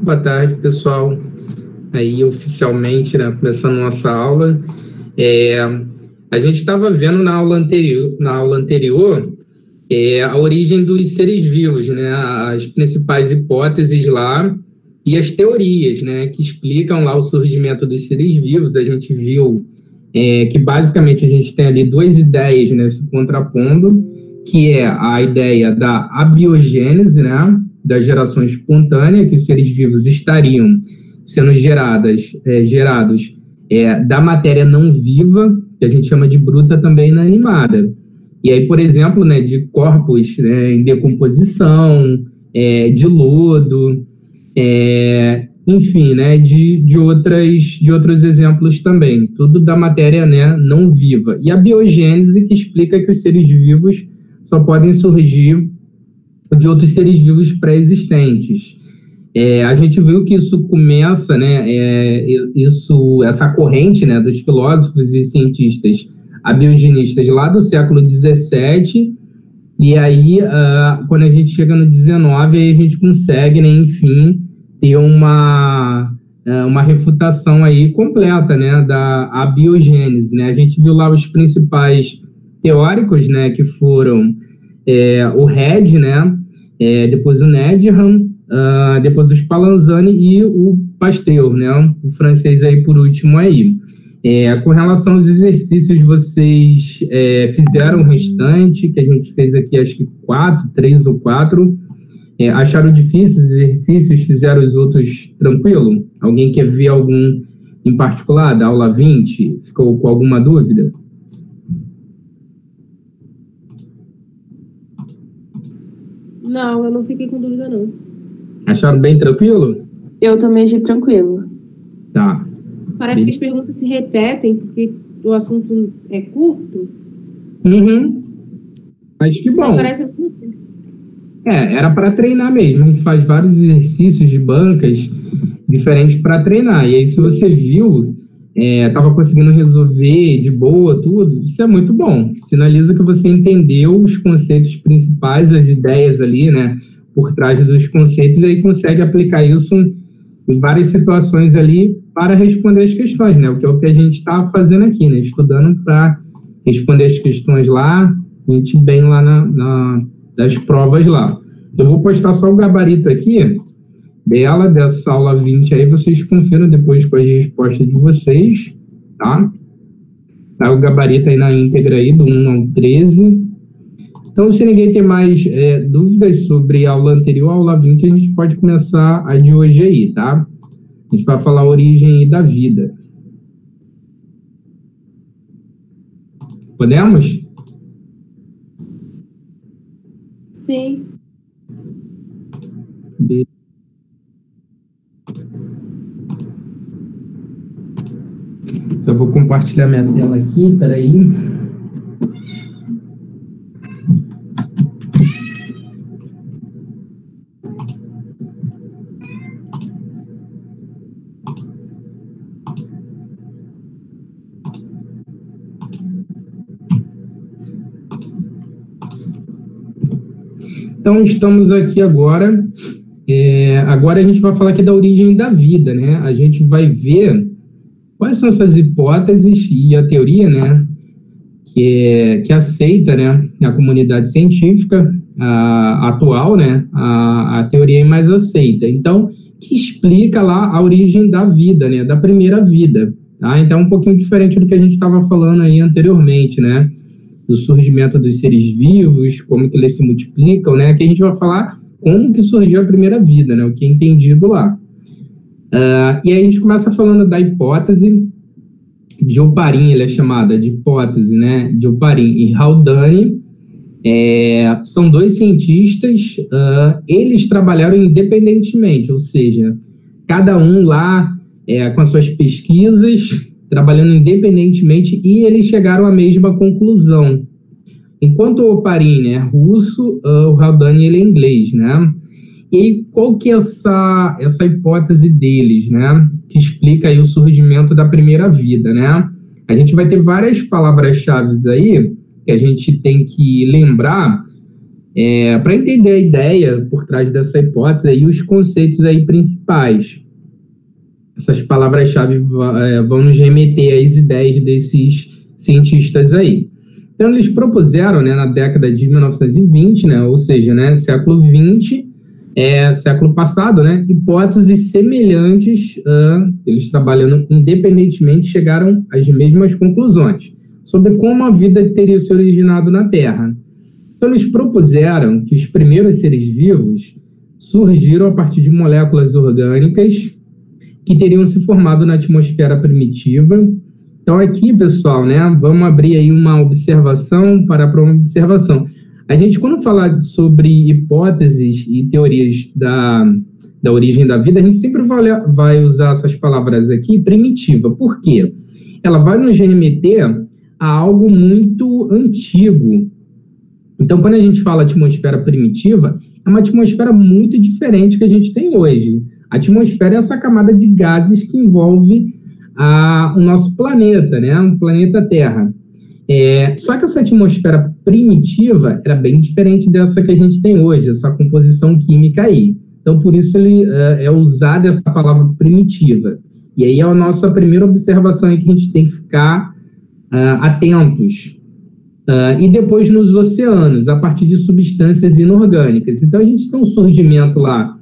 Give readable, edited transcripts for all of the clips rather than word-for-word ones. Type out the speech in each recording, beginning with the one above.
Boa tarde, pessoal. Aí, oficialmente, né, começando nossa aula. A gente estava vendo na aula anterior a origem dos seres vivos, né, as principais hipóteses lá e as teorias, né, que explicam lá o surgimento dos seres vivos. A gente viu que, basicamente, a gente tem ali duas ideias, né, se contrapondo, que é a ideia da abiogênese, né, da geração espontânea, que os seres vivos estariam sendo gerados da matéria não viva, que a gente chama de bruta também inanimada. E aí, por exemplo, né, de corpos em decomposição, de lodo, enfim, né, de outros exemplos também, tudo da matéria, né, não viva. E a biogênese, que explica que os seres vivos só podem surgir de outros seres vivos pré-existentes. A gente viu que isso começa, né, essa corrente, né, dos filósofos e cientistas abiogenistas lá do século XVII, e aí, quando a gente chega no XIX, aí a gente consegue, né, enfim, ter uma refutação aí completa, né, da abiogênese, né? A gente viu lá os principais teóricos, né, que foram o Red, né, depois o Nedham, depois o Spallanzani e o Pasteur, né, o francês aí por último aí. Com relação aos exercícios, vocês fizeram o restante, que a gente fez aqui, acho que 3 ou 4. Acharam difíceis os exercícios, fizeram os outros tranquilo? Alguém quer ver algum em particular, da aula 20? Ficou com alguma dúvida? Não, eu não fiquei com dúvida, não. Acharam bem tranquilo? Eu também achei tranquilo. Tá. Parece que as perguntas se repetem, porque o assunto é curto. Uhum. Acho que bom. Parece... Era para treinar mesmo. A gente faz vários exercícios de bancas diferentes para treinar. E aí, se você viu, estava conseguindo resolver de boa tudo, isso é muito bom. Sinaliza que você entendeu os conceitos principais, as ideias ali, né, por trás dos conceitos, e aí consegue aplicar isso em várias situações ali para responder as questões, né? O que é o que a gente está fazendo aqui, né? Estudando para responder as questões lá, a gente bem lá das provas lá. Eu vou postar só o gabarito aqui dessa aula 20 aí, vocês confiram depois com as respostas de vocês, tá? Tá o gabarito aí na íntegra aí, do 1 ao 13. Então, se ninguém tem mais dúvidas sobre a aula anterior, a aula 20, a gente pode começar a de hoje aí, tá? A gente vai falar a origem da vida. Podemos? Sim. Eu vou compartilhar minha tela aqui, peraí. Então, estamos aqui agora. Agora a gente vai falar aqui da origem da vida, né? A gente vai ver quais são essas hipóteses e a teoria, né, que aceita, né, a comunidade científica atual, né, a teoria mais aceita. Então, que explica lá a origem da vida, né, da primeira vida. Tá? Então, um pouquinho diferente do que a gente estava falando aí anteriormente, né, do surgimento dos seres vivos, como que eles se multiplicam, né? Aqui a gente vai falar como que surgiu a primeira vida, né? O que é entendido lá. E aí a gente começa falando da hipótese de Oparin, ela é chamada de hipótese, né? De Oparin e Haldane. São dois cientistas, eles trabalharam independentemente, ou seja, cada um lá com as suas pesquisas, trabalhando independentemente, e eles chegaram à mesma conclusão. Enquanto o Oparin é russo, o Haldane ele é inglês, né? E qual que é essa hipótese deles, né? Que explica aí o surgimento da primeira vida, né? A gente vai ter várias palavras-chave aí que a gente tem que lembrar Para entender a ideia por trás dessa hipótese e os conceitos aí principais. Essas palavras-chave vão nos remeter às ideias desses cientistas aí. Então, eles propuseram, né, na década de 1920, né, ou seja, né, século XX, século passado, né, hipóteses semelhantes, eles trabalhando independentemente, chegaram às mesmas conclusões sobre como a vida teria se originado na Terra. Então, eles propuseram que os primeiros seres vivos surgiram a partir de moléculas orgânicas que teriam se formado na atmosfera primitiva. Então, aqui, pessoal, né, vamos abrir aí uma observação para uma observação. A gente, quando fala sobre hipóteses e teorias da origem da vida, a gente sempre vai usar essas palavras aqui, primitiva. Por quê? Ela vai nos remeter a algo muito antigo. Então, quando a gente fala atmosfera primitiva, é uma atmosfera muito diferente que a gente tem hoje. A atmosfera é essa camada de gases que envolve o nosso planeta, né? Um planeta Terra. Só que essa atmosfera primitiva era bem diferente dessa que a gente tem hoje, essa composição química aí. Então, por isso ele é usada essa palavra primitiva. E aí é a nossa primeira observação aí que a gente tem que ficar atentos. E depois nos oceanos, a partir de substâncias inorgânicas. Então, a gente tem um surgimento lá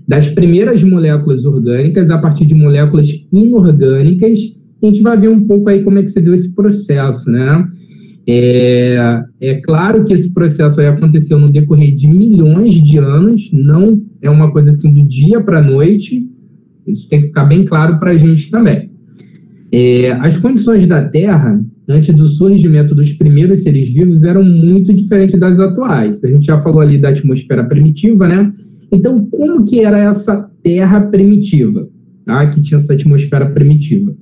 das primeiras moléculas orgânicas a partir de moléculas inorgânicas. A gente vai ver um pouco aí como é que se deu esse processo, né? É claro que esse processo aí aconteceu no decorrer de milhões de anos, não é uma coisa assim do dia para a noite, isso tem que ficar bem claro para a gente também. As condições da Terra, antes do surgimento dos primeiros seres vivos, eram muito diferentes das atuais. A gente já falou ali da atmosfera primitiva, né? Então, como que era essa Terra primitiva, tá? Que tinha essa atmosfera primitiva?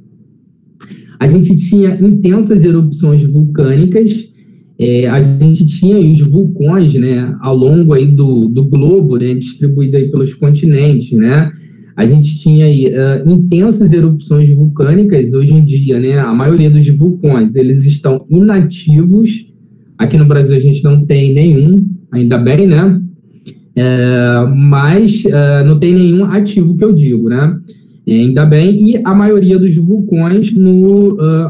A gente tinha intensas erupções vulcânicas, a gente tinha os vulcões, né, ao longo aí do globo, né, distribuído aí pelos continentes, né? A gente tinha aí intensas erupções vulcânicas. Hoje em dia, né, a maioria dos vulcões, eles estão inativos. Aqui no Brasil a gente não tem nenhum, ainda bem, né? Mas não tem nenhum ativo que eu digo, né? Ainda bem, e a maioria dos vulcões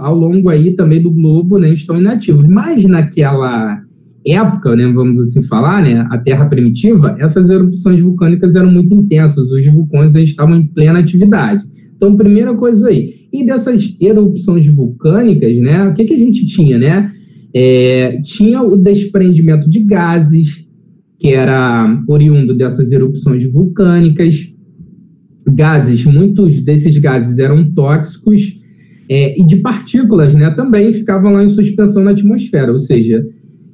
ao longo aí também do globo, né, estão inativos. Mas naquela época, né, vamos assim falar, né, a Terra primitiva, essas erupções vulcânicas eram muito intensas, os vulcões aí estavam em plena atividade. Então, primeira coisa aí. E dessas erupções vulcânicas, né, o que a gente tinha, né? Tinha o desprendimento de gases, que era oriundo dessas erupções vulcânicas. Gases, muitos desses gases eram tóxicos, e de partículas, né, também ficavam lá em suspensão na atmosfera, ou seja,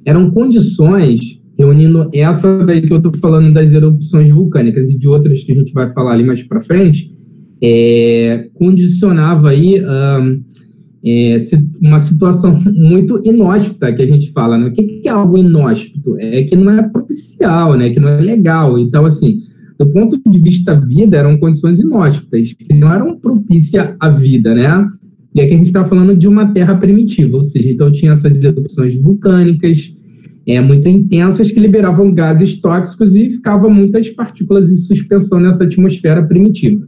eram condições, reunindo essa daí que eu estou falando das erupções vulcânicas e de outras que a gente vai falar ali mais para frente, condicionava aí uma situação muito inóspita que a gente fala, né? O que é algo inóspito? É que não é propicial, né? Que não é legal. Então, assim, do ponto de vista da vida, eram condições inóspitas, que não eram propícias à vida, né? E aqui a gente está falando de uma terra primitiva, ou seja, então tinha essas erupções vulcânicas muito intensas que liberavam gases tóxicos e ficavam muitas partículas em suspensão nessa atmosfera primitiva.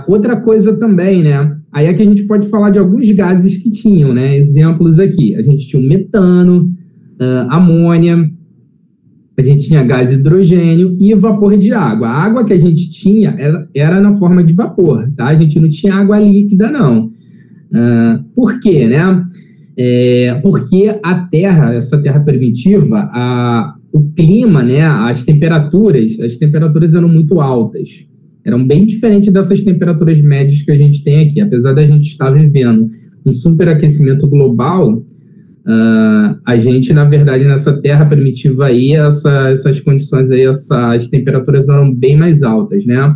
Outra coisa também, né? Aí é que a gente pode falar de alguns gases que tinham, né? Exemplos aqui. A gente tinha o metano, amônia, a gente tinha gás hidrogênio e vapor de água. A água que a gente tinha era na forma de vapor, tá? A gente não tinha água líquida, não. Por quê, né? Porque a Terra, essa Terra primitiva, o clima, né? As temperaturas eram muito altas. Eram bem diferentes dessas temperaturas médias que a gente tem aqui. Apesar da gente estar vivendo um superaquecimento global, a gente, na verdade, nessa Terra primitiva aí, essas condições aí, essas temperaturas eram bem mais altas, né?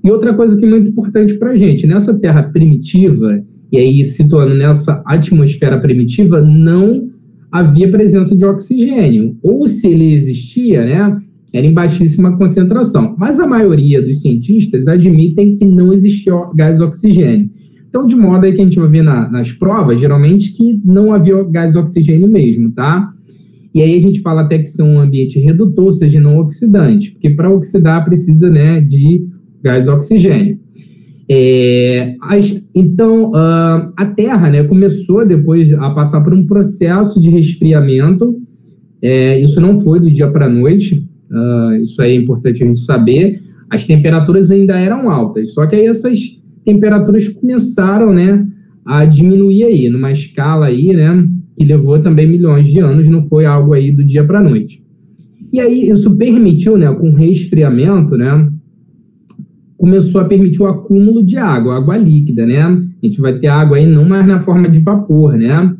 E outra coisa que é muito importante para a gente, nessa Terra primitiva, e aí situando nessa atmosfera primitiva, não havia presença de oxigênio. Ou se ele existia, né, era em baixíssima concentração. Mas a maioria dos cientistas admitem que não existia gás oxigênio. Então, de modo aí que a gente vai ver nas provas, geralmente, que não havia gás oxigênio mesmo, tá? E aí a gente fala até que são um ambiente redutor, ou seja, não oxidante, porque para oxidar precisa, né, de gás oxigênio. Então, a Terra, né, começou depois a passar por um processo de resfriamento. Isso não foi do dia para a noite, isso aí é importante a gente saber. As temperaturas ainda eram altas, só que aí essas temperaturas começaram, né, a diminuir aí, numa escala aí, né, que levou também milhões de anos, não foi algo aí do dia para a noite. E aí isso permitiu, né, com o resfriamento, né, começou a permitir o acúmulo de água líquida, né? A gente vai ter água aí não mais na forma de vapor, né?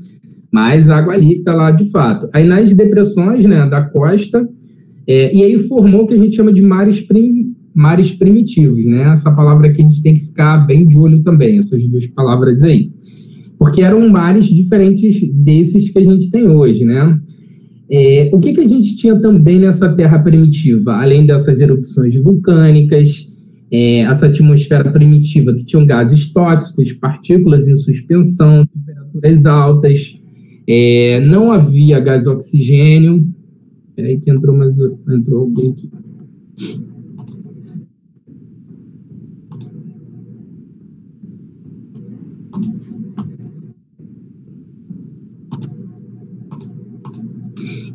Mas água líquida lá de fato. Aí nas depressões, né, da costa, e aí formou o que a gente chama de mares primitivos, né? Essa palavra aqui a gente tem que ficar bem de olho também, essas duas palavras aí. Porque eram mares diferentes desses que a gente tem hoje, né? O que a gente tinha também nessa terra primitiva? Além dessas erupções vulcânicas, essa atmosfera primitiva que tinham gases tóxicos, partículas em suspensão, temperaturas altas, não havia gás oxigênio. Espera aí que entrou alguém aqui.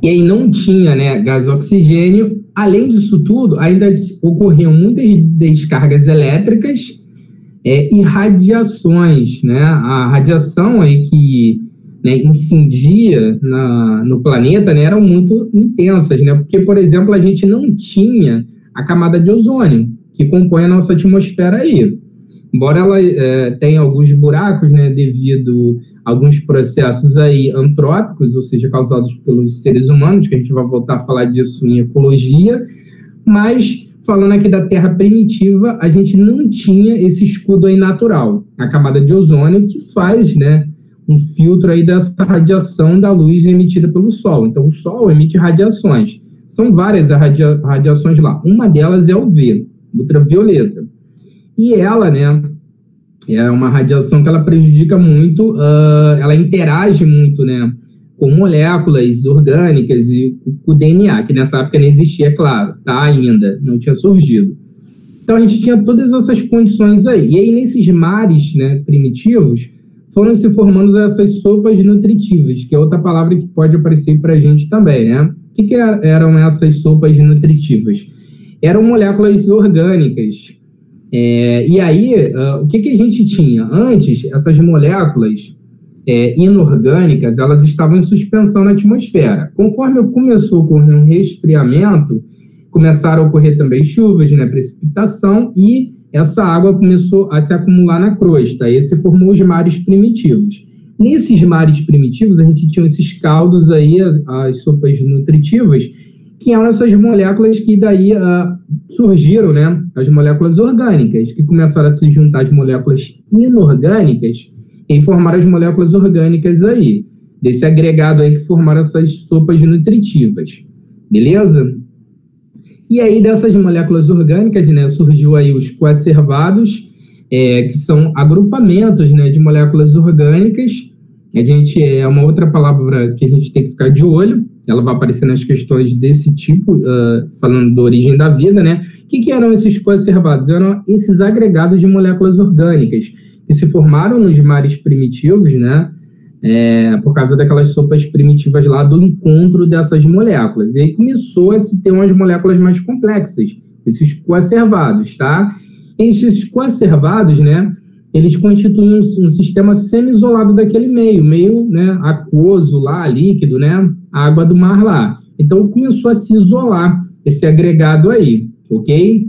E aí não tinha, né, gás oxigênio. Além disso tudo, ainda ocorriam muitas descargas elétricas e radiações, né? A radiação aí que, né, incidia no planeta, né, eram muito intensas, né? Porque, por exemplo, a gente não tinha a camada de ozônio que compõe a nossa atmosfera aí. Embora ela tenha alguns buracos, né, devido a alguns processos aí antrópicos, ou seja, causados pelos seres humanos, que a gente vai voltar a falar disso em ecologia, mas falando aqui da Terra primitiva, a gente não tinha esse escudo aí natural, a camada de ozônio, que faz, né, um filtro aí dessa radiação da luz emitida pelo Sol. Então, o Sol emite radiações. São várias radiações lá. Uma delas é o UV, ultravioleta. E ela, né, é uma radiação que ela prejudica muito, ela interage muito, né, com moléculas orgânicas e o DNA, que nessa época não existia, é claro, tá, ainda, não tinha surgido. Então, a gente tinha todas essas condições aí. E aí, nesses mares, né, primitivos, foram se formando essas sopas nutritivas, que é outra palavra que pode aparecer para a gente também, né? O que eram essas sopas nutritivas? Eram moléculas orgânicas. E aí, o que a gente tinha? Antes, essas moléculas inorgânicas, elas estavam em suspensão na atmosfera. Conforme começou a ocorrer um resfriamento, começaram a ocorrer também chuvas, né, precipitação, e essa água começou a se acumular na crosta. Aí se formou os mares primitivos. Nesses mares primitivos, a gente tinha esses caldos aí, as sopas nutritivas, que eram essas moléculas que daí surgiram, né, as moléculas orgânicas, que começaram a se juntar às moléculas inorgânicas e formaram as moléculas orgânicas aí, desse agregado aí que formaram essas sopas nutritivas. Beleza? E aí, dessas moléculas orgânicas, né, surgiu aí os coacervados, que são agrupamentos, né, de moléculas orgânicas. É uma outra palavra que a gente tem que ficar de olho, ela vai aparecer nas questões desse tipo, falando da origem da vida, né? O que eram esses coacervados? Eram esses agregados de moléculas orgânicas que se formaram nos mares primitivos, né? Por causa daquelas sopas primitivas lá do encontro dessas moléculas. E aí começou a se ter umas moléculas mais complexas, esses coacervados, tá? Esses coacervados, né, eles constituem um sistema semi-isolado daquele meio, né, aquoso lá, líquido, né, a água do mar lá. Então começou a se isolar esse agregado aí, ok?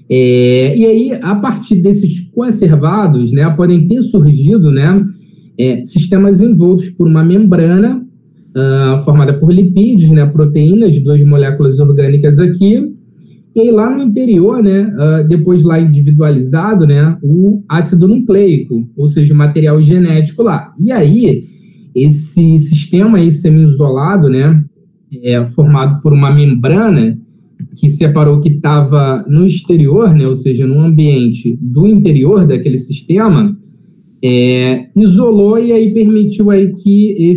E aí, a partir desses coacervados, né, podem ter surgido, né, sistemas envoltos por uma membrana formada por lipídios, né, proteínas, duas moléculas orgânicas aqui, e aí lá no interior, né, depois lá individualizado, né, o ácido nucleico, ou seja, o material genético lá. E aí, esse sistema aí semi-isolado, né, formado por uma membrana que separou o que estava no exterior, né, ou seja, no ambiente do interior daquele sistema, isolou e aí permitiu aí que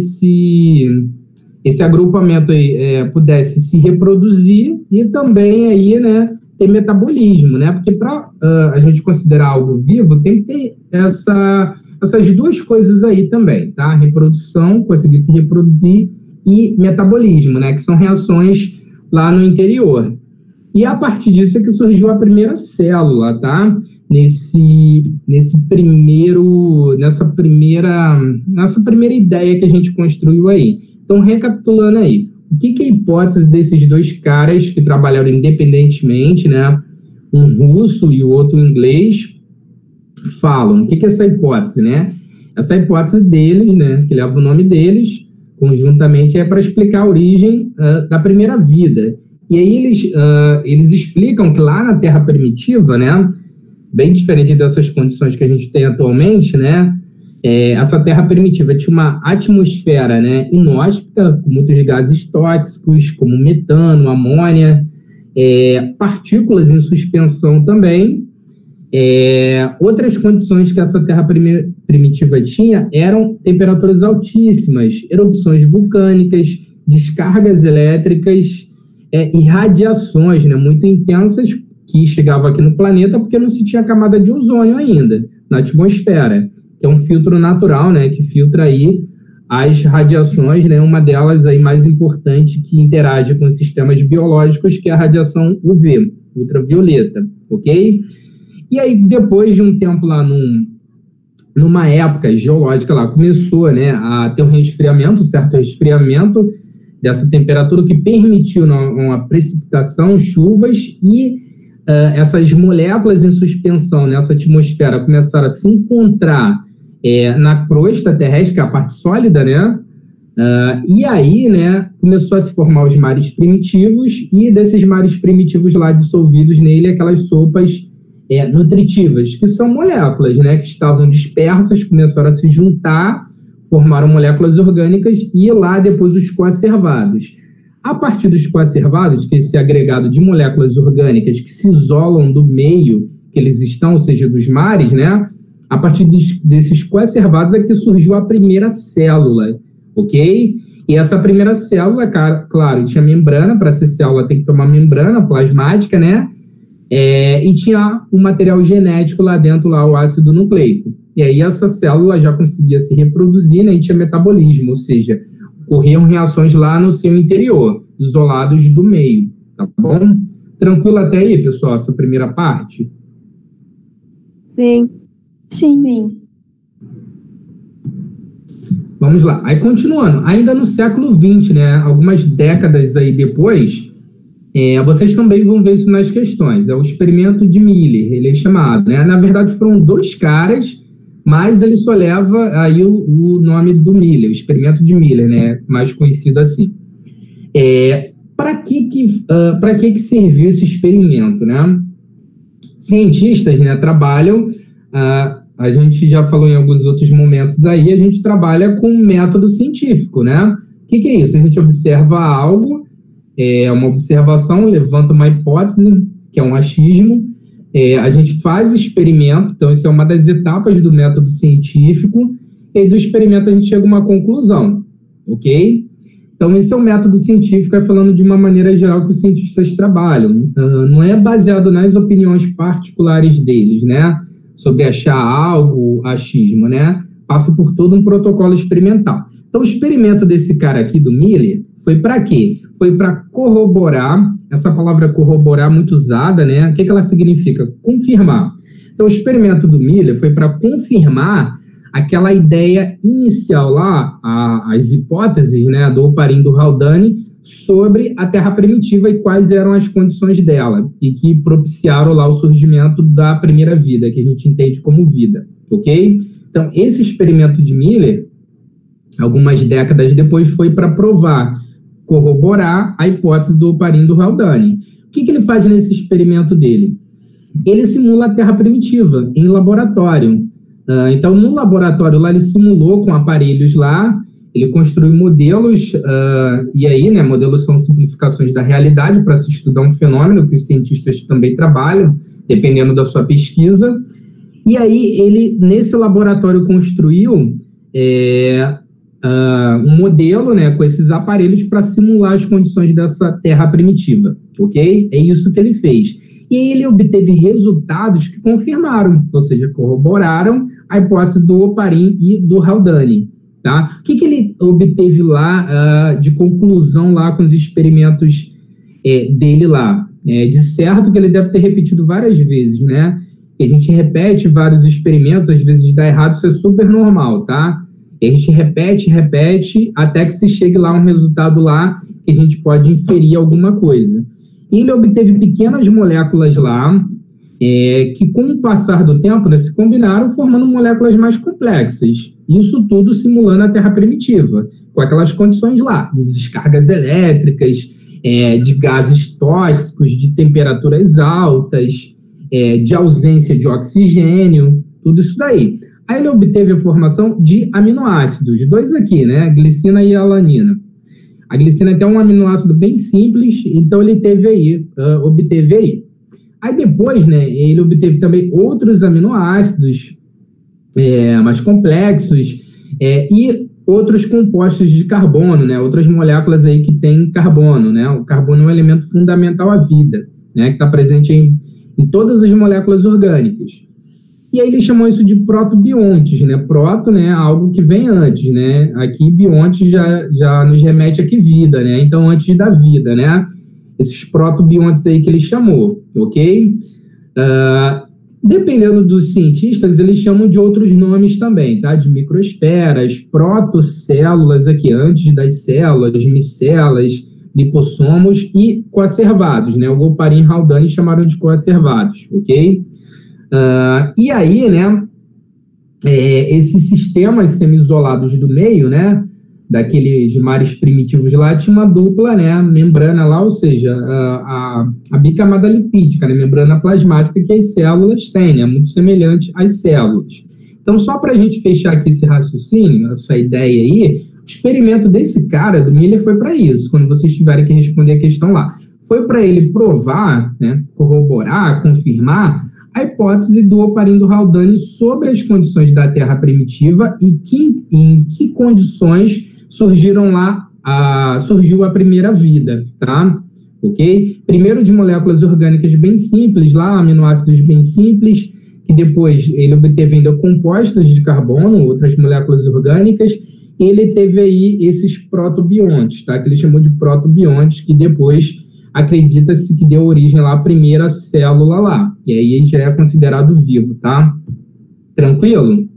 esse agrupamento aí pudesse se reproduzir e também aí, né, ter metabolismo, né? Porque para a gente considerar algo vivo, tem que ter essas duas coisas aí também, tá? Reprodução, conseguir se reproduzir, e metabolismo, né? Que são reações lá no interior. E a partir disso é que surgiu a primeira célula, tá? Nessa primeira ideia que a gente construiu aí. Então, recapitulando aí, o que é a hipótese desses dois caras que trabalharam independentemente, né? Um russo e o outro inglês, falam? O que é essa hipótese, né? Essa hipótese deles, né? Que leva o nome deles, conjuntamente, é para explicar a origem da primeira vida. E aí eles explicam que lá na Terra primitiva, né? Bem diferente dessas condições que a gente tem atualmente, né? Essa Terra primitiva tinha uma atmosfera, né, inóspita, com muitos gases tóxicos, como metano, amônia, partículas em suspensão também. Outras condições que essa Terra primitiva tinha eram temperaturas altíssimas, erupções vulcânicas, descargas elétricas e radiações, né, muito intensas que chegavam aqui no planeta porque não se tinha camada de ozônio ainda na atmosfera, que é um filtro natural, né, que filtra aí as radiações, né, uma delas aí mais importante que interage com os sistemas biológicos, que é a radiação UV, ultravioleta, ok? E aí, depois de um tempo lá, numa época geológica lá, começou, né, a ter um certo resfriamento dessa temperatura que permitiu uma precipitação, chuvas, e essas moléculas em suspensão nessa atmosfera começaram a se encontrar na crosta terrestre, que é a parte sólida, né? E aí, né, começou a se formar os mares primitivos, e desses mares primitivos lá dissolvidos nele, aquelas sopas nutritivas, que são moléculas, né, que estavam dispersas, começaram a se juntar, formaram moléculas orgânicas, e lá depois os coacervados. A partir dos coacervados, que é esse agregado de moléculas orgânicas que se isolam do meio que eles estão, ou seja, dos mares, né? A partir desses coacervados é que surgiu a primeira célula, ok? E essa primeira célula, claro, tinha membrana, para ser célula tem que tomar membrana plasmática, né? E tinha um material genético lá dentro, lá, o ácido nucleico. E aí essa célula já conseguia se reproduzir, né? E tinha metabolismo, ou seja, ocorriam reações lá no seu interior, isolados do meio, tá bom? Tranquilo até aí, pessoal, essa primeira parte? Sim. Sim. Vamos lá. Aí, continuando, ainda no século XX, né, algumas décadas aí depois, vocês também vão ver isso nas questões, é o experimento de Miller, ele é chamado, né? Na verdade, foram dois caras, mas ele só leva aí o nome do Miller, o experimento de Miller, né, mais conhecido assim. Para que serviu esse experimento, né? Cientistas, né, trabalham, a gente já falou em alguns outros momentos aí, a gente trabalha com método científico, né? O que é isso? A gente observa algo, uma observação, levanta uma hipótese, que é um achismo, a gente faz experimento, então isso é uma das etapas do método científico, e do experimento a gente chega a uma conclusão, ok? Então esse é o método científico, falando de uma maneira geral que os cientistas trabalham, não é baseado nas opiniões particulares deles, né? Sobre achar algo, achismo, né? Passa por todo um protocolo experimental. Então o experimento desse cara aqui, do Miller, foi para quê? Foi para corroborar, essa palavra corroborar muito usada, né? O que ela significa? Confirmar. Então, o experimento do Miller foi para confirmar aquela ideia inicial lá, as hipóteses, né, do Oparin e do Haldane sobre a Terra primitiva e quais eram as condições dela, e que propiciaram lá o surgimento da primeira vida, que a gente entende como vida, ok? Então, esse experimento de Miller, algumas décadas depois, foi para corroborar a hipótese do Oparin e do Haldane. O que ele faz nesse experimento dele? Ele simula a Terra primitiva em laboratório. Então, no laboratório lá, ele simulou com aparelhos lá, ele construiu modelos, e aí, né, modelos são simplificações da realidade para se estudar um fenômeno que os cientistas também trabalham, dependendo da sua pesquisa. E aí, ele, nesse laboratório, construiu um modelo, né, com esses aparelhos para simular as condições dessa terra primitiva, ok? É isso que ele fez. E ele obteve resultados que confirmaram, ou seja, corroboraram a hipótese do Oparin e do Haldane, tá? O que ele obteve lá de conclusão lá com os experimentos dele lá? De certo que ele deve ter repetido várias vezes, né? A gente repete vários experimentos, às vezes dá errado, isso é super normal, tá? E a gente repete, até que se chegue lá um resultado lá que a gente pode inferir alguma coisa. E ele obteve pequenas moléculas lá, que com o passar do tempo, né, se combinaram formando moléculas mais complexas. Isso tudo simulando a Terra primitiva, com aquelas condições lá, de descargas elétricas, de gases tóxicos, de temperaturas altas, de ausência de oxigênio, tudo isso daí. Aí ele obteve a formação de aminoácidos, 2 aqui, né, a glicina e a alanina. A glicina é até um aminoácido bem simples, então ele obteve aí. Aí depois, né, ele obteve também outros aminoácidos mais complexos e outros compostos de carbono, né, outras moléculas aí que têm carbono, né, o carbono é um elemento fundamental à vida, né, que está presente em todas as moléculas orgânicas. E aí ele chamou isso de protobiontes, né? Proto, né, algo que vem antes, né? Aqui biontes já nos remete aqui vida, né? Então antes da vida, né? Esses protobiontes aí que ele chamou, ok? Dependendo dos cientistas, eles chamam de outros nomes também, tá? De microesferas, protocélulas aqui antes das células, micelas, lipossomos e coacervados, né? O Oparin e Haldane chamaram de coacervados, ok? E aí, né, esses sistemas semi-isolados do meio, né, daqueles mares primitivos lá, tinha uma dupla, né, membrana lá, ou seja, a bicamada lipídica, né, membrana plasmática que as células têm, né, muito semelhante às células. Então, só para a gente fechar aqui esse raciocínio, essa ideia aí, o experimento desse cara, do Miller, foi para isso, quando vocês tiverem que responder a questão lá. Foi para ele provar, né, corroborar, confirmar a hipótese do Oparin e do Haldane sobre as condições da Terra primitiva e em que condições surgiu a primeira vida, tá? Ok? Primeiro de moléculas orgânicas bem simples, lá, aminoácidos bem simples, que depois ele obteve ainda compostos de carbono, outras moléculas orgânicas, e ele teve aí esses protobiontes, tá? Que ele chamou de protobiontes, que depois acredita-se que deu origem lá à primeira célula lá, e aí já é considerado vivo, tá? Tranquilo?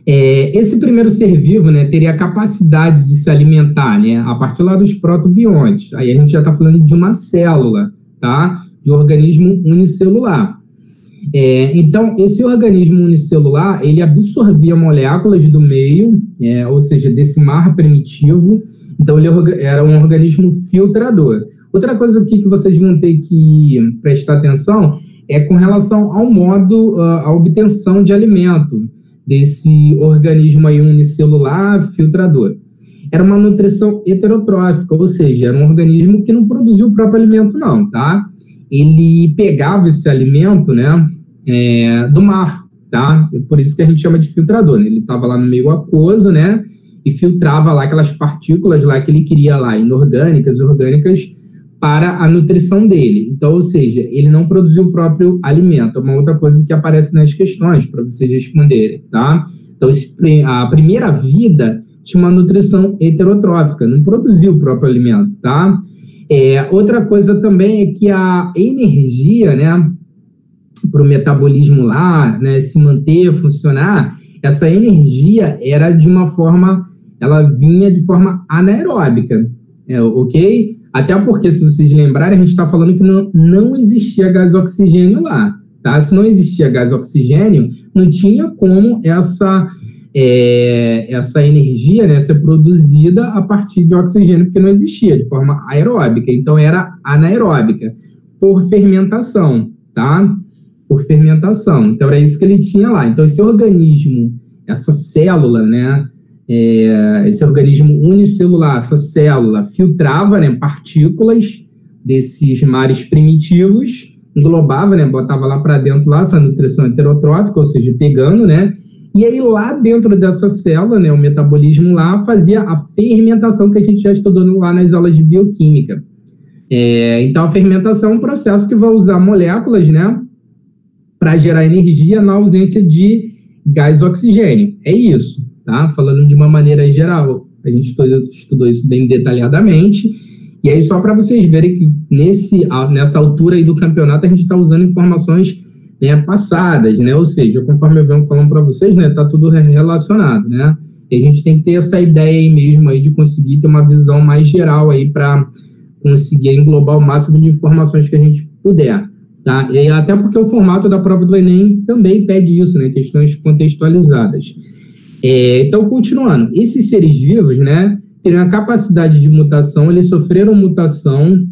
Esse primeiro ser vivo, né, teria a capacidade de se alimentar, né, a partir lá dos protobiontes. Aí a gente já está falando de uma célula, tá? De um organismo unicelular. Então, esse organismo unicelular, ele absorvia moléculas do meio, ou seja, desse mar primitivo. Então, ele era um organismo filtrador. Outra coisa que vocês vão ter que prestar atenção é com relação ao modo, a obtenção de alimento desse organismo aí unicelular filtrador. Era uma nutrição heterotrófica, ou seja, era um organismo que não produzia o próprio alimento não, tá? Ele pegava esse alimento, né, do mar, tá? Por isso que a gente chama de filtrador, né? Ele estava lá no meio aquoso, né, e filtrava lá aquelas partículas lá que ele queria lá, inorgânicas, orgânicas, para a nutrição dele. Então, ou seja, ele não produziu o próprio alimento. É uma outra coisa que aparece nas questões, para vocês responderem, tá? Então, a primeira vida tinha uma nutrição heterotrófica, não produziu o próprio alimento, tá? Outra coisa também é que a energia, né, para o metabolismo lá, né, se manter, funcionar, essa energia era de uma forma, ela vinha de forma anaeróbica, ok? Até porque, se vocês lembrarem, a gente está falando que não existia gás oxigênio lá, tá? Se não existia gás oxigênio, não tinha como essa energia, né, ser produzida a partir de oxigênio, porque não existia de forma aeróbica, então era anaeróbica, por fermentação, tá? Por fermentação. Então, era isso que ele tinha lá. Então, esse organismo, essa célula, né, esse organismo unicelular, essa célula, filtrava, né, partículas desses mares primitivos, englobava, né, botava lá para dentro lá, essa nutrição heterotrófica, ou seja, pegando, né, E aí, lá dentro dessa célula, né, o metabolismo lá fazia a fermentação que a gente já estudou lá nas aulas de bioquímica. Então, a fermentação é um processo que vai usar moléculas, né, para gerar energia na ausência de gás oxigênio. É isso, tá? Falando de uma maneira geral, a gente estudou isso bem detalhadamente. E aí, só para vocês verem que nessa altura aí do campeonato, a gente está usando informações, né, passadas, né? Ou seja, conforme eu venho falando para vocês, né, tá tudo relacionado, né? E a gente tem que ter essa ideia aí mesmo aí de conseguir ter uma visão mais geral aí para conseguir englobar o máximo de informações que a gente puder, tá? E até porque o formato da prova do Enem também pede isso, né? Questões contextualizadas. Então, continuando, esses seres vivos, né, teriam a capacidade de mutação, eles sofreram mutação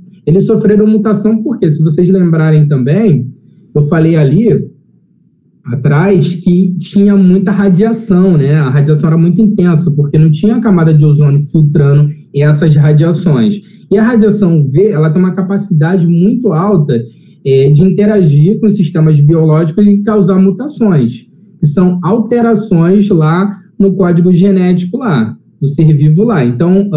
porque, se vocês lembrarem também, eu falei ali atrás que tinha muita radiação, né? A radiação era muito intensa, porque não tinha a camada de ozônio filtrando essas radiações. E a radiação UV, ela tem uma capacidade muito alta de interagir com os sistemas biológicos e causar mutações, que são alterações lá no código genético lá, do ser vivo lá. Então,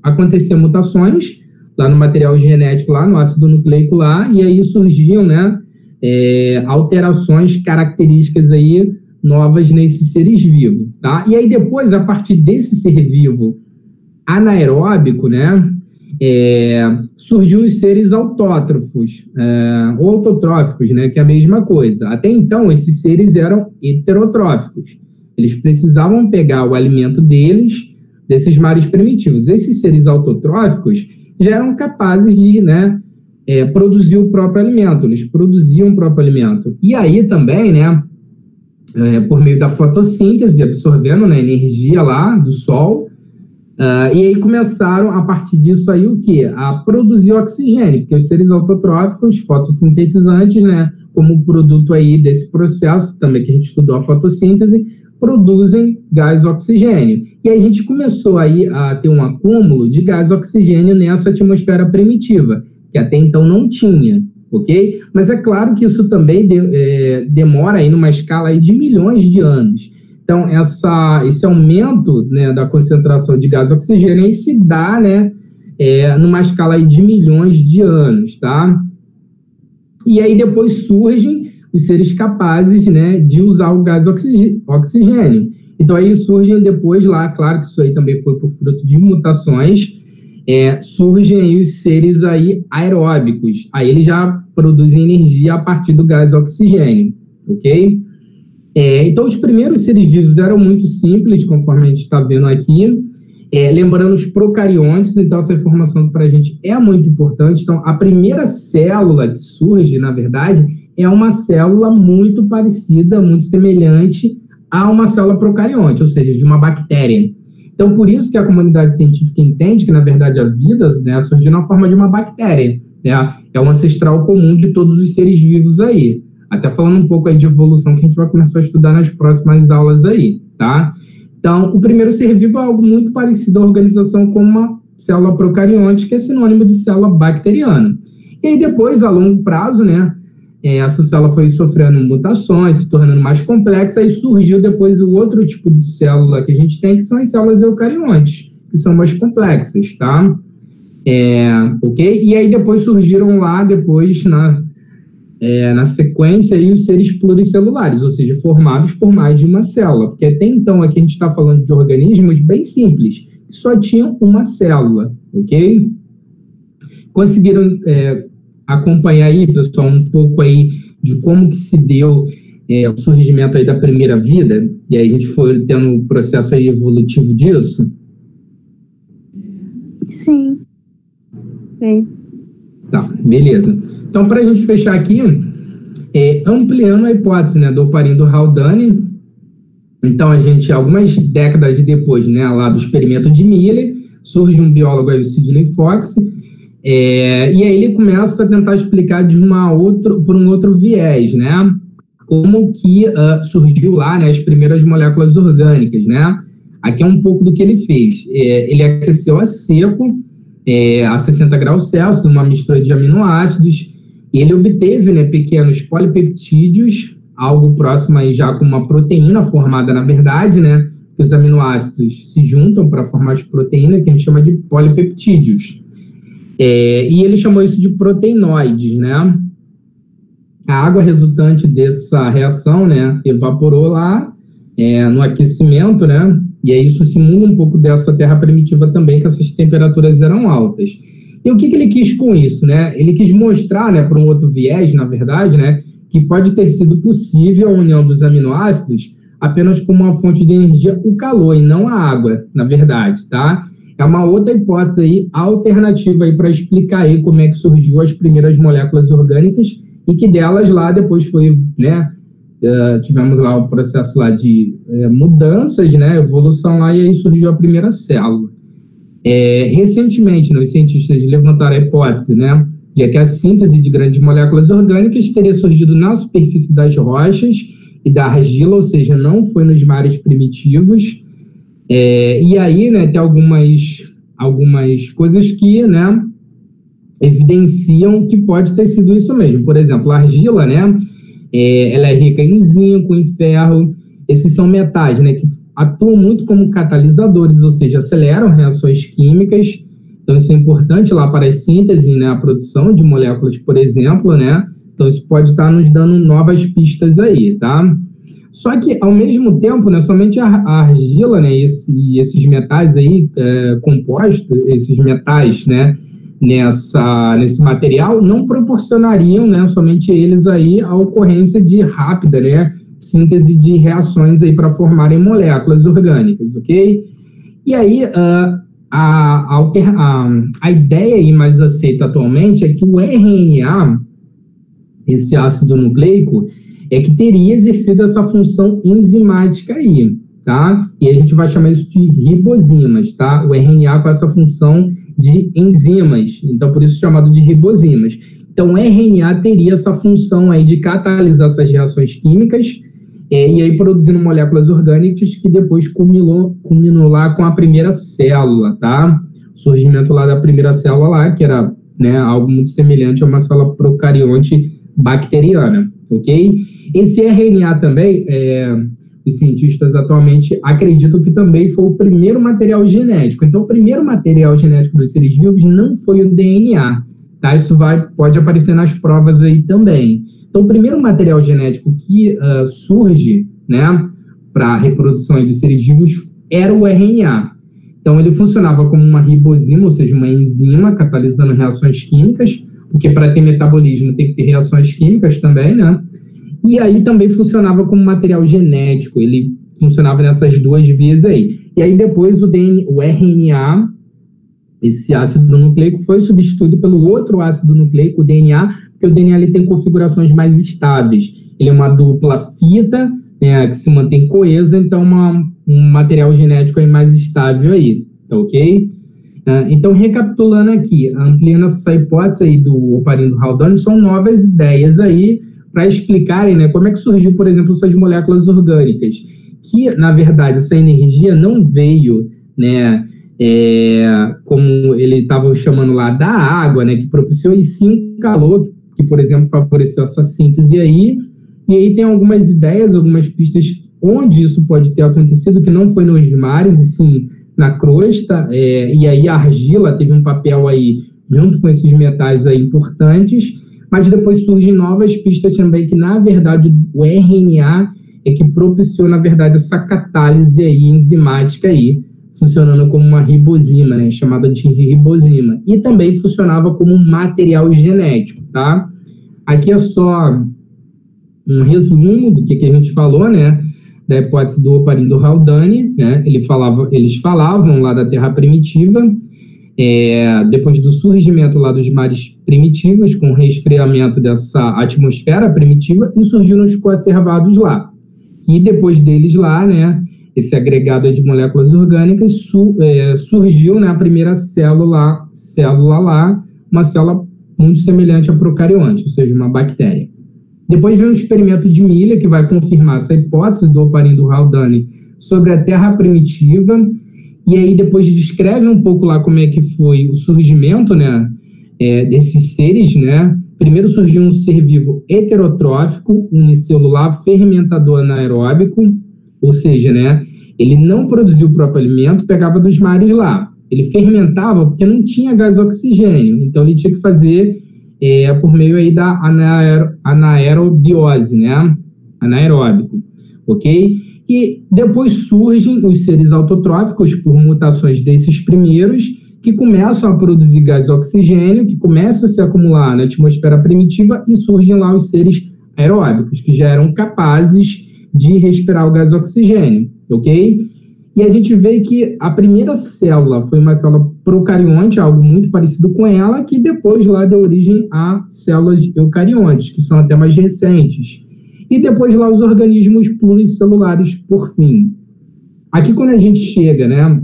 aconteciam mutações lá no material genético, lá no ácido nucleico lá, e aí surgiam, né, alterações características aí novas nesses seres vivos, tá? E aí depois, a partir desse ser vivo anaeróbico, né, surgiu os seres autótrofos, ou autotróficos, né, que é a mesma coisa. Até então, esses seres eram heterotróficos. Eles precisavam pegar o alimento desses mares primitivos. Esses seres autotróficos já eram capazes de, né, produzir o próprio alimento, eles produziam o próprio alimento. E aí também, né, por meio da fotossíntese, absorvendo, né, energia lá do sol, e aí começaram, a partir disso aí, o quê? A produzir oxigênio, porque os seres autotróficos, fotossintetizantes, né, como produto aí desse processo, também que a gente estudou a fotossíntese, produzem gás oxigênio. E aí a gente começou aí a ter um acúmulo de gás oxigênio nessa atmosfera primitiva, que até então não tinha, ok? Mas é claro que isso também demora aí numa escala aí de milhões de anos. Então, esse aumento, né, da concentração de gás oxigênio aí se dá, né, numa escala aí de milhões de anos, tá? E aí depois surgem os seres capazes, né, de usar o gás oxigênio. Então, aí surgem depois lá, claro que isso aí também foi por fruto de mutações, surgem aí os seres aí aeróbicos. Aí eles já produzem energia a partir do gás oxigênio, ok? Então, os primeiros seres vivos eram muito simples, conforme a gente está vendo aqui. Lembrando os procariontes, então essa informação para a gente é muito importante. Então, a primeira célula que surge, na verdade, é uma célula muito parecida, muito semelhante a uma célula procarionte, ou seja, de uma bactéria. Então, por isso que a comunidade científica entende que, na verdade, a vida, né, surgiu na forma de uma bactéria, né? É um ancestral comum de todos os seres vivos aí. Até falando um pouco aí de evolução, que a gente vai começar a estudar nas próximas aulas aí, tá? Então, o primeiro ser vivo é algo muito parecido à organização com uma célula procarionte, que é sinônimo de célula bacteriana. E aí, depois, a longo prazo, né, essa célula foi sofrendo mutações, se tornando mais complexa, e surgiu depois o outro tipo de célula que a gente tem, que são as células eucariontes, que são mais complexas, tá? Ok? E aí depois surgiram lá, depois, na sequência, aí, os seres pluricelulares, ou seja, formados por mais de uma célula, porque até então aqui a gente está falando de organismos bem simples, que só tinham uma célula, ok? Conseguiram acompanhar aí, pessoal, um pouco aí de como que se deu o surgimento aí da primeira vida, e aí a gente foi tendo o processo aí evolutivo disso? Sim. Sim. Tá, beleza. Então, para a gente fechar aqui, ampliando a hipótese, né, do Oparindo Haldane, então a gente, algumas décadas depois, né, lá do experimento de Miller, surge um biólogo aí, o Sidney Fox, e aí ele começa a tentar explicar por um outro viés, né, como que surgiu lá, né, as primeiras moléculas orgânicas, né. Aqui é um pouco do que ele fez. Ele aqueceu a seco, a 60 graus Celsius, uma mistura de aminoácidos, e ele obteve, né, pequenos polipeptídeos algo próximo aí já com uma proteína formada, na verdade, né? Que os aminoácidos se juntam para formar as proteínas, que a gente chama de polipeptídeos. E ele chamou isso de proteinoides, né? A água resultante dessa reação, né, evaporou lá no aquecimento, né? E aí isso simula um pouco dessa terra primitiva também, que essas temperaturas eram altas. E o que ele quis com isso, né? Ele quis mostrar, né, para um outro viés, na verdade, né, que pode ter sido possível a união dos aminoácidos apenas como uma fonte de energia, o calor, e não a água, na verdade, tá? É uma outra hipótese aí, alternativa aí para explicar aí como é que surgiu as primeiras moléculas orgânicas e que delas lá depois foi, né, tivemos lá o processo lá de mudanças, né, evolução lá, e aí surgiu a primeira célula. Recentemente, os cientistas levantaram a hipótese, né, de que a síntese de grandes moléculas orgânicas teria surgido na superfície das rochas e da argila, ou seja, não foi nos mares primitivos. E aí, né, tem algumas coisas que, né, evidenciam que pode ter sido isso mesmo. Por exemplo, a argila, né, ela é rica em zinco, em ferro. Esses são metais, né, que atuam muito como catalisadores, ou seja, aceleram reações químicas. Então, isso é importante lá para a síntese, né, a produção de moléculas, por exemplo, né. Então, isso pode estar nos dando novas pistas aí, tá? Só que, ao mesmo tempo, né, somente a argila, né, e esses metais aí compostos, esses metais, né, nesse material, não proporcionariam, né, somente eles aí a ocorrência de rápida, né, síntese de reações aí para formarem moléculas orgânicas, ok? E aí, a ideia aí mais aceita atualmente é que o RNA, esse ácido nucleico, que teria exercido essa função enzimática aí, tá? E a gente vai chamar isso de ribozimas, tá? O RNA com essa função de enzimas, então por isso chamado de ribozimas. Então o RNA teria essa função aí de catalisar essas reações químicas e aí produzindo moléculas orgânicas que depois culminou lá com a primeira célula, tá? O surgimento lá da primeira célula lá, que era, né, algo muito semelhante a uma célula procarionte bacteriana, ok? Esse RNA também, os cientistas atualmente acreditam que também foi o primeiro material genético. Então, o primeiro material genético dos seres vivos não foi o DNA, tá? Isso pode aparecer nas provas aí também. Então, o primeiro material genético que surge, né, para a reprodução aí dos seres vivos era o RNA. Então, ele funcionava como uma ribosima, ou seja, uma enzima catalisando reações químicas, porque para ter metabolismo tem que ter reações químicas também, né? E aí também funcionava como material genético, ele funcionava nessas duas vias aí. E aí depois o RNA, esse ácido nucleico, foi substituído pelo outro ácido nucleico, o DNA, porque o DNA ele tem configurações mais estáveis. Ele é uma dupla fita, né, que se mantém coesa, então um material genético aí mais estável aí, tá ok? Então, recapitulando aqui, ampliando essa hipótese aí do Oparindo Haldane, são novas ideias aí para explicarem, né, como é que surgiu, por exemplo, essas moléculas orgânicas, que, na verdade, essa energia não veio, né, como ele estava chamando lá, da água, né, que propiciou, e sim o calor, que, por exemplo, favoreceu essa síntese aí, e aí tem algumas ideias, algumas pistas onde isso pode ter acontecido, que não foi nos mares, e sim na crosta, e aí a argila teve um papel aí, junto com esses metais aí importantes, mas depois surgem novas pistas também, que na verdade o RNA é que propiciou, na verdade, essa catálise aí enzimática aí, funcionando como uma ribosima, né, chamada de ribosima, e também funcionava como um material genético, tá? Aqui é só um resumo do que a gente falou, né, da hipótese do Oparindo Haldane, né, eles falavam lá da Terra primitiva, depois do surgimento lá dos mares primitivos, com o resfriamento dessa atmosfera primitiva, e surgiu nos coacervados lá. E depois deles lá, né, esse agregado de moléculas orgânicas, surgiu, né, a primeira célula lá, uma célula muito semelhante a procarionte, ou seja, uma bactéria. Depois vem um experimento de Miller, que vai confirmar essa hipótese do Oparindo Haldane sobre a Terra primitiva, e aí depois descreve um pouco lá como é que foi o surgimento, né, desses seres, né, primeiro surgiu um ser vivo heterotrófico, unicelular, fermentador anaeróbico, ou seja, né, ele não produziu o próprio alimento, pegava dos mares lá. Ele fermentava porque não tinha gás oxigênio, então ele tinha que fazer por meio aí da anaerobiose, né, anaeróbico, ok? E depois surgem os seres autotróficos por mutações desses primeiros, que começam a produzir gás oxigênio, que começa a se acumular na atmosfera primitiva, e surgem lá os seres aeróbicos, que já eram capazes de respirar o gás oxigênio, ok? E a gente vê que a primeira célula foi uma célula procarionte, algo muito parecido com ela, que depois lá deu origem a células eucariontes, que são até mais recentes. E depois lá os organismos pluricelulares, por fim. Aqui quando a gente chega, né,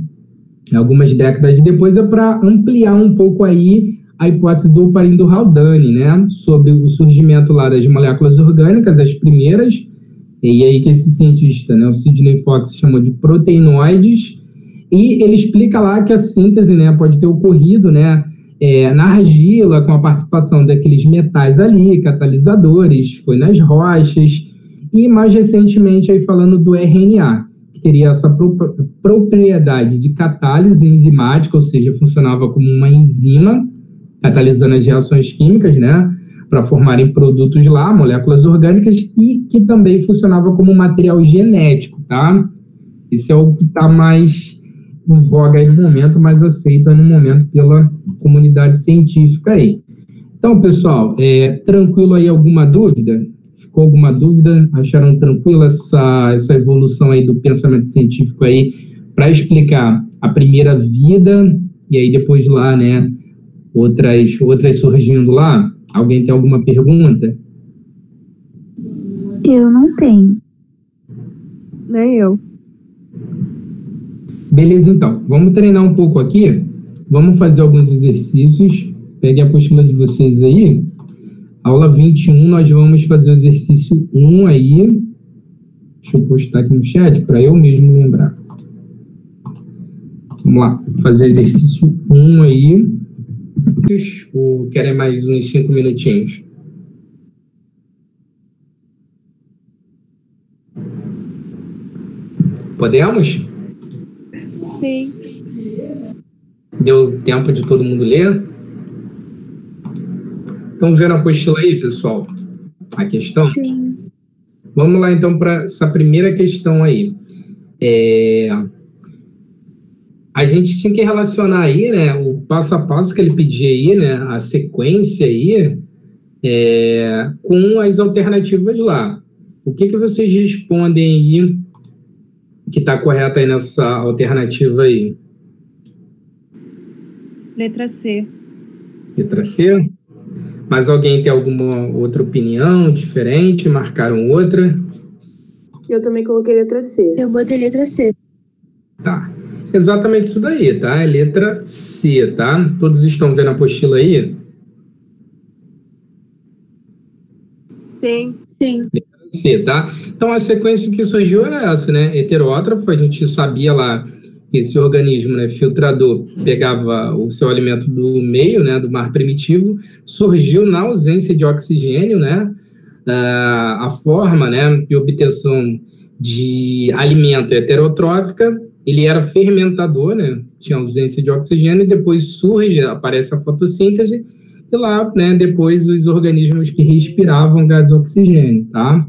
algumas décadas depois, é para ampliar um pouco aí a hipótese do Parindo Haldane, né, sobre o surgimento lá das moléculas orgânicas, as primeiras, e aí que esse cientista, né, o Sidney Fox, chamou de proteinoides, e ele explica lá que a síntese, né, pode ter ocorrido, né, na argila, com a participação daqueles metais ali, catalisadores, foi nas rochas, e mais recentemente aí falando do RNA, que teria essa propriedade de catálise enzimática, ou seja, funcionava como uma enzima, catalisando as reações químicas, né, para formarem produtos lá, moléculas orgânicas, e que também funcionava como material genético, tá? Isso é o que está mais em voga aí no momento, mais aceito aí no momento pela comunidade científica aí. Então, pessoal, tranquilo aí, alguma dúvida? Ficou alguma dúvida? Acharam tranquila essa evolução aí do pensamento científico aí para explicar a primeira vida e aí depois lá, né, outras surgindo lá? Alguém tem alguma pergunta? Eu não tenho. Nem eu. Beleza, então. Vamos treinar um pouco aqui. Vamos fazer alguns exercícios. Pegue a apostila de vocês aí. Aula 21, nós vamos fazer o exercício 1 aí. Deixa eu postar aqui no chat para eu mesmo lembrar. Vamos lá. Fazer exercício 1 aí. Ou querem mais uns 5 minutinhos? Podemos? Sim. Deu tempo de todo mundo ler? Estão vendo a apostila aí, pessoal? A questão? Sim. Vamos lá, então, para essa primeira questão aí. A gente tinha que relacionar aí, né, o passo a passo que ele pedia aí, né, a sequência aí, com as alternativas lá. O que vocês respondem aí que está correto aí nessa alternativa aí? Letra C. Letra C? Mas alguém tem alguma outra opinião diferente? Marcaram outra? Eu também coloquei letra C. Eu botei letra C. Tá. Exatamente isso daí, tá? É letra C, tá? Todos estão vendo a apostila aí? Sim. Sim. Letra C, tá? Então, a sequência que surgiu é essa, né? Heterótrofo, a gente sabia lá que esse organismo, né, filtrador, pegava o seu alimento do meio, né, do mar primitivo, surgiu na ausência de oxigênio, né? A forma, né, de obtenção de alimento heterotrófica. Ele era fermentador, né? Tinha ausência de oxigênio, e depois aparece a fotossíntese, e lá, né, depois os organismos que respiravam gás oxigênio, tá?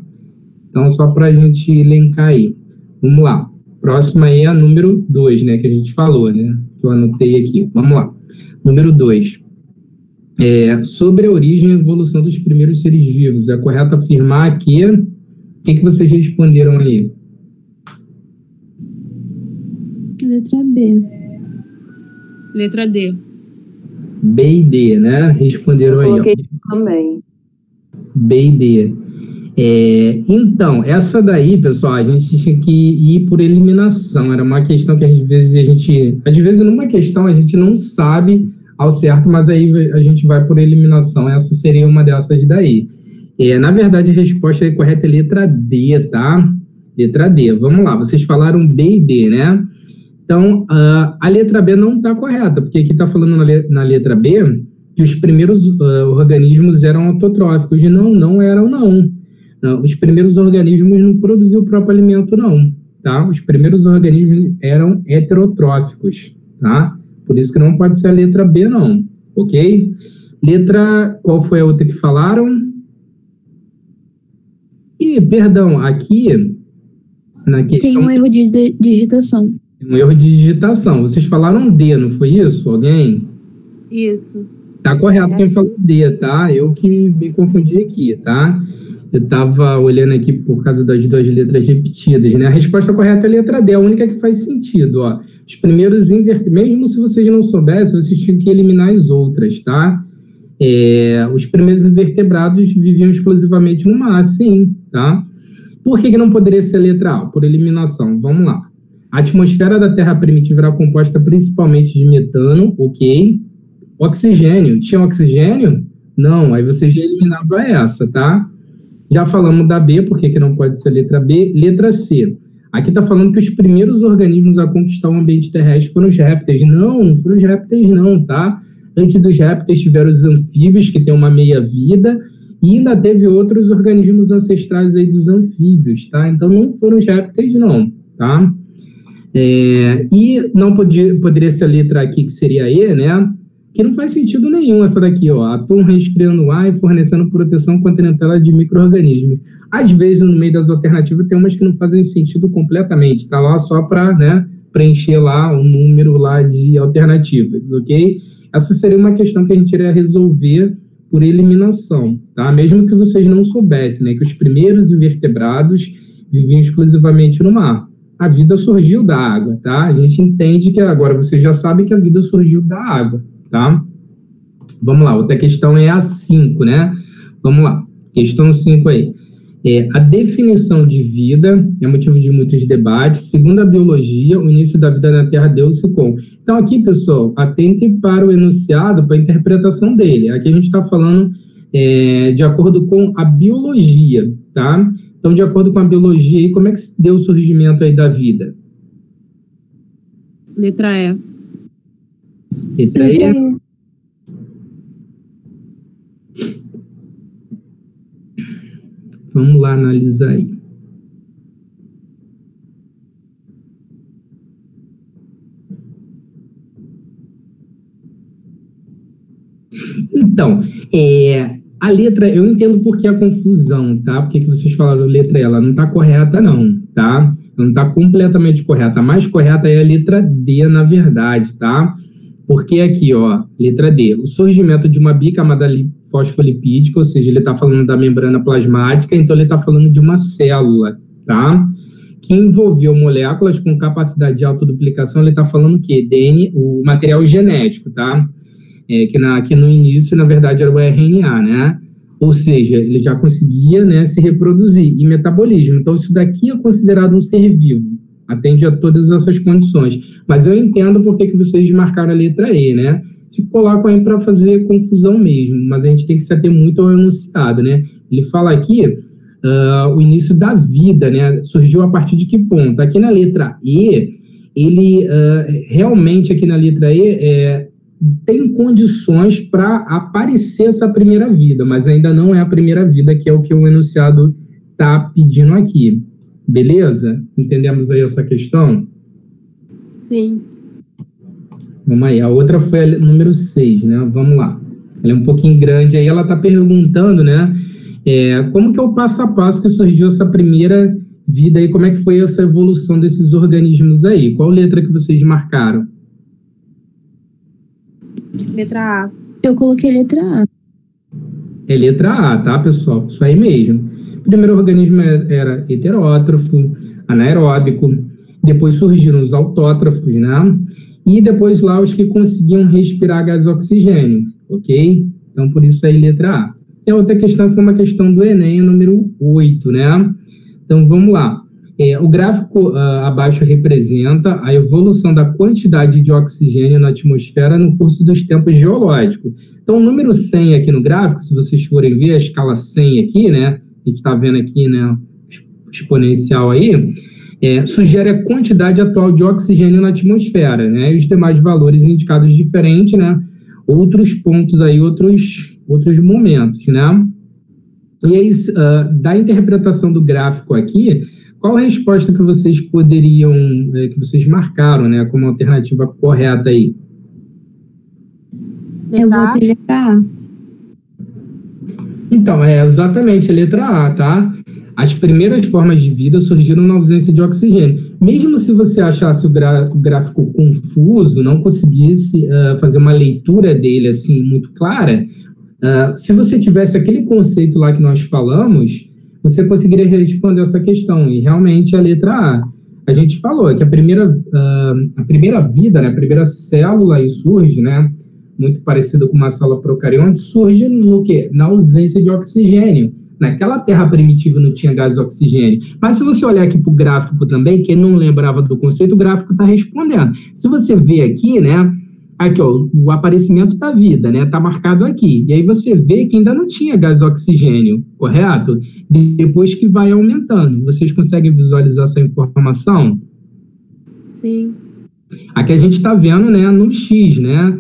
Então, só para a gente elencar aí. Vamos lá. Próxima aí é a número 2, né, que a gente falou, né? Que eu anotei aqui. Vamos lá. Número 2. Sobre a origem e evolução dos primeiros seres vivos. É correto afirmar que... O que vocês responderam aí? Letra B. Letra D. B e D, né? Responderam aí. Coloquei também. B e D. Então, essa daí, pessoal, a gente tinha que ir por eliminação. Era uma questão que às vezes numa questão a gente não sabe ao certo, mas aí a gente vai por eliminação. Essa seria uma dessas daí. Na verdade, a resposta correta é letra D, tá? Letra D. Vamos lá, vocês falaram B e D, né? Então, a letra B não está correta, porque aqui está falando na letra B que os primeiros organismos eram autotróficos. Não eram, não. Os primeiros organismos não produziam o próprio alimento, não. Tá? Os primeiros organismos eram heterotróficos. Tá? Por isso que não pode ser a letra B, não. Ok? Qual foi a outra que falaram? Perdão, aqui na questão... Tem um erro de digitação. Um erro de digitação. Vocês falaram D, não foi isso? Alguém? Isso. Tá correto quem falou D, tá? Eu que me confundi aqui, tá? Eu estava olhando aqui por causa das duas letras repetidas, né? A resposta correta é a letra D, a única que faz sentido, ó. Os primeiros mesmo se vocês não soubessem, vocês tinham que eliminar as outras, tá? Os primeiros invertebrados viviam exclusivamente no mar, sim, tá? Por que não poderia ser a letra A? Por eliminação. Vamos lá. A atmosfera da Terra primitiva era composta principalmente de metano, ok? Oxigênio. Tinha oxigênio? Não, aí você já eliminava essa, tá? Já falamos da B, por que não pode ser a letra B? Letra C. Aqui está falando que os primeiros organismos a conquistar o ambiente terrestre foram os répteis. Não foram os répteis não, tá? Antes dos répteis tiveram os anfíbios, que têm uma meia-vida, e ainda teve outros organismos ancestrais aí dos anfíbios, tá? Então não foram os répteis não, tá? E não poderia ser a letra aqui, que seria E, né? Que não faz sentido nenhum essa daqui, ó. Atuam resfriando o ar e fornecendo proteção contra a entrada de micro-organismos. Às vezes, no meio das alternativas, tem umas que não fazem sentido completamente. Tá lá só para, né, preencher lá um número lá de alternativas, ok? Essa seria uma questão que a gente iria resolver por eliminação, tá? Mesmo que vocês não soubessem, né, que os primeiros invertebrados viviam exclusivamente no mar. A vida surgiu da água, tá? A gente entende que agora vocês já sabem que a vida surgiu da água, tá? Vamos lá, outra questão é a 5, né? Vamos lá, questão 5 aí. A definição de vida é motivo de muitos debates. Segundo a biologia, o início da vida na Terra deu-se com... Então, aqui, pessoal, atentem para o enunciado, para a interpretação dele. Aqui a gente está falando de acordo com a biologia, tá? Então, de acordo com a biologia, aí, como é que se deu o surgimento aí da vida? Letra E. Letra E. Vamos lá analisar aí. Então, a letra, eu entendo por que a confusão, tá? Por que vocês falaram letra E? Ela não está correta, não, tá? Não está completamente correta. A mais correta é a letra D, na verdade, tá? Porque aqui, ó, letra D, o surgimento de uma bicamada fosfolipídica, ou seja, ele está falando da membrana plasmática, então ele está falando de uma célula, tá? Que envolveu moléculas com capacidade de autoduplicação, ele está falando o quê? DNA, o material genético, tá? Que no início, na verdade, era o RNA, né? Ou seja, ele já conseguia, né, se reproduzir e metabolismo. Então, isso daqui é considerado um ser vivo, atende a todas essas condições. Mas eu entendo por que vocês marcaram a letra E, né? Se colocam aí para fazer confusão mesmo, mas a gente tem que se ater muito ao enunciado, né? Ele fala aqui o início da vida, né? Surgiu a partir de que ponto? Aqui na letra E, ele realmente aqui na letra E tem condições para aparecer essa primeira vida, mas ainda não é a primeira vida, que é o que o enunciado está pedindo aqui. Beleza? Entendemos aí essa questão? Sim. Vamos aí. A outra foi a número 6, né? Vamos lá. Ela é um pouquinho grande aí. Ela está perguntando, né? Como que é o passo a passo que surgiu essa primeira vida aí? Como é que foi essa evolução desses organismos aí? Qual letra que vocês marcaram? Letra A. Eu coloquei letra A. É letra A, tá, pessoal? Isso aí mesmo. O primeiro organismo era heterótrofo, anaeróbico. Depois surgiram os autótrofos, né? E depois lá os que conseguiam respirar gás oxigênio, ok? Então, por isso aí, letra A. E a outra questão foi uma questão do Enem, número 8, né? Então, vamos lá. O gráfico abaixo representa a evolução da quantidade de oxigênio na atmosfera no curso dos tempos geológicos. Então, o número 100 aqui no gráfico, se vocês forem ver a escala 100 aqui, né? A gente está vendo aqui, né, exponencial aí, sugere a quantidade atual de oxigênio na atmosfera, né? E os demais valores indicados diferentes, né? outros pontos aí, outros momentos, né? E aí, da interpretação do gráfico aqui, qual a resposta que vocês poderiam, que vocês marcaram, né, como alternativa correta aí? Eu botei letra A. Então, é exatamente a letra A, tá? As primeiras formas de vida surgiram na ausência de oxigênio. Mesmo se você achasse o gráfico confuso, não conseguisse fazer uma leitura dele assim muito clara, se você tivesse aquele conceito lá que nós falamos, você conseguiria responder essa questão. E realmente a letra A. A gente falou que a primeira vida, né, a primeira célula aí surge, né, muito parecida com uma célula procarionte, surge no quê? Na ausência de oxigênio. Naquela terra primitiva não tinha gás e oxigênio. Mas se você olhar aqui para o gráfico também, quem não lembrava do conceito, o gráfico está respondendo. Se você vê aqui, né, aqui, ó, o aparecimento da vida, né, está marcado aqui. E aí você vê que ainda não tinha gás e oxigênio, correto? Depois que vai aumentando. Vocês conseguem visualizar essa informação? Sim. Aqui a gente está vendo, né, no X, né?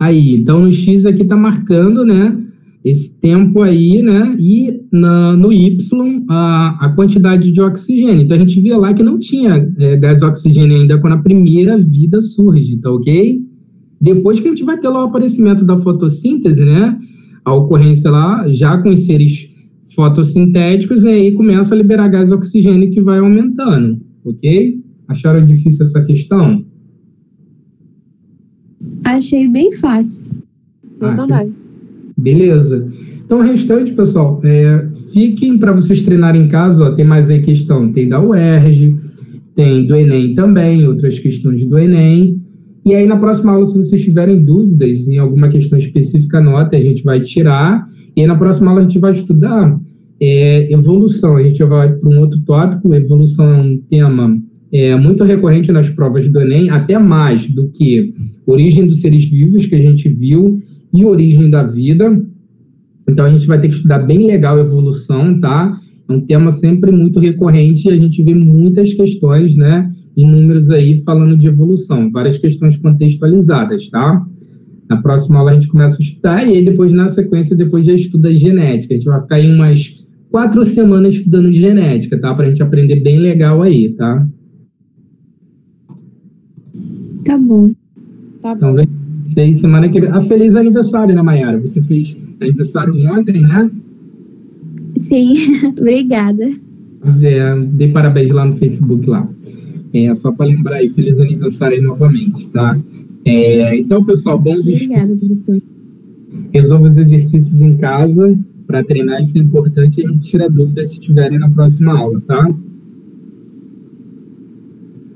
Aí, então no X aqui está marcando, né, esse tempo aí, né, e no Y a quantidade de oxigênio. Então a gente vê lá que não tinha gás e oxigênio ainda quando a primeira vida surge, tá ok? Depois que a gente vai ter lá o aparecimento da fotossíntese, né, a ocorrência lá já com os seres fotossintéticos, e aí começa a liberar gás e oxigênio que vai aumentando, ok? Acharam difícil essa questão? Achei bem fácil. Eu também. Beleza. Então, o restante, pessoal, fiquem para vocês treinarem em casa, ó, tem mais aí questão, tem da UERJ, tem do Enem também, outras questões do Enem. E aí, na próxima aula, se vocês tiverem dúvidas em alguma questão específica, anota, a gente vai tirar. E aí, na próxima aula, a gente vai estudar evolução. A gente vai para um outro tópico. Evolução é um tema muito recorrente nas provas do Enem, até mais do que origem dos seres vivos, que a gente viu, e origem da vida. Então, a gente vai ter que estudar bem legal a evolução, tá? É um tema sempre muito recorrente e a gente vê muitas questões, né, em números aí falando de evolução, várias questões contextualizadas, tá? Na próxima aula a gente começa a estudar e aí depois, na sequência, depois já estuda genética. A gente vai ficar aí umas 4 semanas estudando genética, tá? Pra gente aprender bem legal aí, tá? Tá bom. Tá Então, bom. vem semana que vem. Feliz aniversário, né, Mayara? Você fez aniversário ontem, né? Sim, obrigada. Dei parabéns lá no Facebook lá. Só para lembrar aí, feliz aniversário aí novamente, tá? Então, pessoal, bons estudos. Obrigada, professor. Resolva os exercícios em casa para treinar, isso é importante e a gente tira dúvidas se tiverem na próxima aula, tá?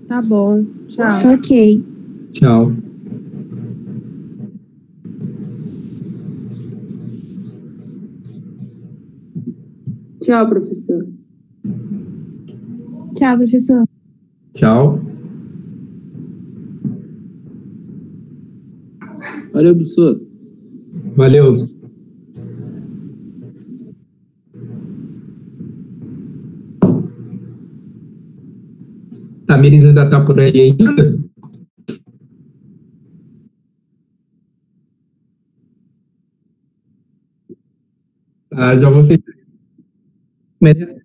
Tá bom. Tchau. Ok. Tchau. Tchau, professor. Tchau, professor. Tchau. Valeu, professor. Valeu. Tamires ainda tá por aí ainda? Já vou fechar. Merenda.